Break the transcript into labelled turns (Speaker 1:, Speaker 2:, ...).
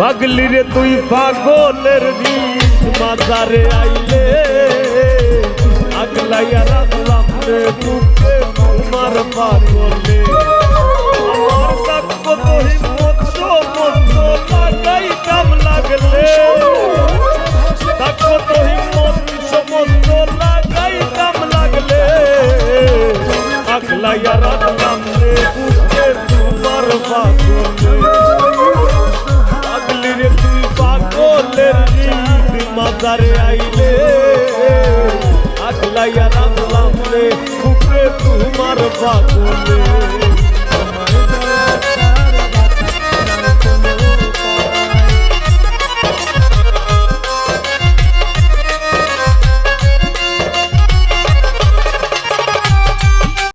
Speaker 1: পাগলি রে তুই পাগলের দিন মাজারে আইলে আগলাইয়া রাখলাম রে বুকে তোমার পাগলে আমার কাকো তো হিম্মত সমস্ত লাগাইতাম লাগলে কাকো তো হিম্মত সমস্ত লাগাইতাম লাগলে আগলাইয়া রাখলাম রে বুকে তোমার পাগলে পাগলি রে তুই পাগলের দিন মাজারে আইলে আগলাইয়া রাখলাম রে বুকে তোমার পাগলে।